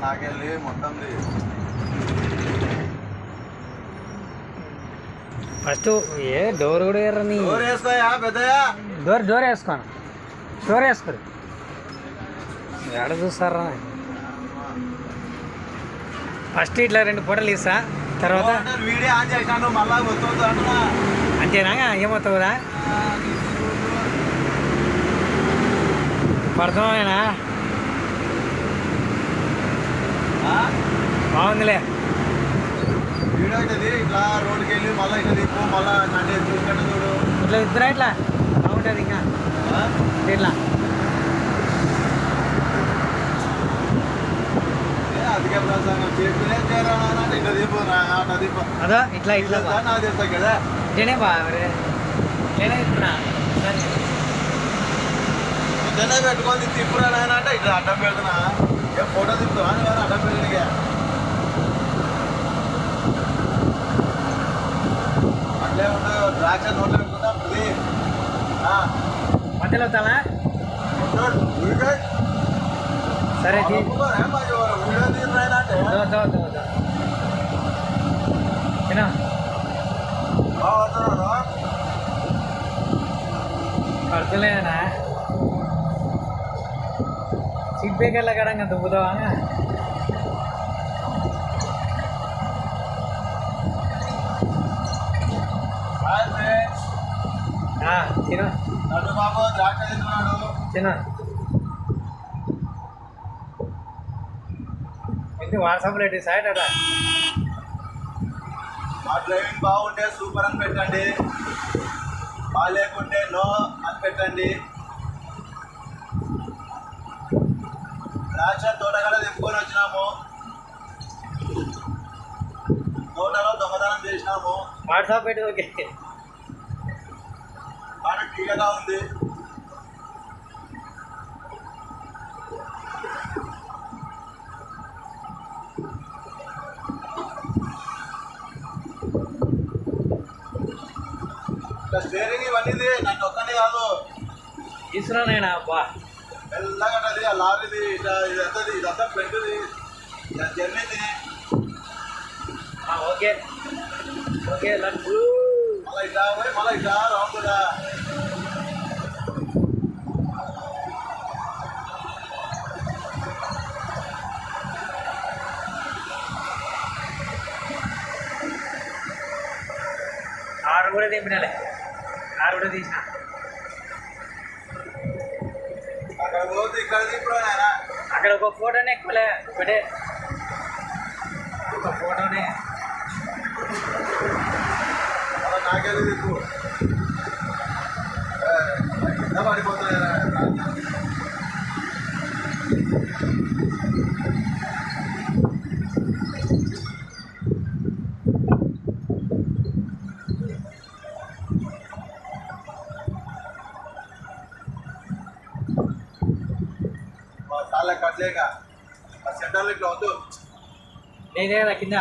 నాకెళ్ళి మొత్తంది first ఏ door కూడా ఎర్రని door వేసుకోయా పెద్దయా door వేసుకోను డోర్ వేసుకోరు ఎక్కడ చూస్తారా ఫస్ట్ ఇట్లా 2 ఫోటోలు ఇస్తా తర్వాత వీడియో ఆన్ చేసినాను మళ్ళా వస్తుంది అంటున్నా అంతేనా ఏమవుతుందా పడుతున్నానేనా బాగుందిలే వీడియో అవుతుంది ఇట్లా రోడ్డుకి వెళ్ళి మళ్ళీ ఇట్లా తిప్పు మళ్ళీ నన్ను చూసుకుంటే చూడు ఇట్లా ఇద్దరా ఇట్లా బాగుంటుంది ఇంకా ఇట్లా అందుకే ప్రసంగం చేస్తూనే చేరాలంటే ఇట్లా దీపు అట్లా దీపు అదో ఇట్లా ఇట్లా నాకు తెలుసా కదా ఇట్లనే బాగా ఇట్లనే ఇస్తున్నా ఇట్లనే పెట్టుకొని తిప్పురా నాయన అంటే ఇట్లా అడ్డం పెడుతున్నా ఇక ఫోటో తిప్పుతా అని కానీ అడ్డం పెట్టిన అట్లే ఉండదు ద్రాక్ష నోట్లో పెట్టుకుంటా మధ్యలో వస్తానా సరే వీడియో తీరాయన అంటే తినా పడుతులేనా సీట్ బ్రేకర్ల కడంగా దుబ్బుతావా తిను నన్ను బాబు ద్రాక్ష తింటున్నాడు తిను ఇది వాట్సాప్లో ఎట్టి సైట్ అట మా డ్రైవింగ్ బాగుంటే సూపర్ అని పెట్టండి బాగా లేకుంటే నో అని పెట్టండి ద్రాక్ష తోటగాడ తెంపుకొని వచ్చినాము తోటలో దొంగతనం చేసినాము వాట్సాప్ పెట్టి ఓకే కానీ తీయగా ఉంది స్టేరింగ్ ఇవన్నీ నన్ను ఒక్కనే కాదు తీసుకున్నానైనా అబ్బా మెల్లగంటది ఆ లారీది ఇట్లా ఇదంతా పెట్టుది జర్నీది ఓకే ఓకే లడ్డు మళ్ళీ ఇట్లా పోయి మళ్ళీ ఇట్లా రౌండ్గా ఆరు కూడా దింపినాలే ఆరు కూడా తీసిన అక్కడ పోతే ఇక్కడ ఇప్పుడు అక్కడ ఒక ఫోటోనే ఎక్కువలే ఒకటే ఒక ఫోటోనే నాకెళ్ళి దిక్కు పడిపోతున్నాయి చాలా కట్లేక ఆ సెంటర్లో ఇట్లా వద్దు నేనే కింద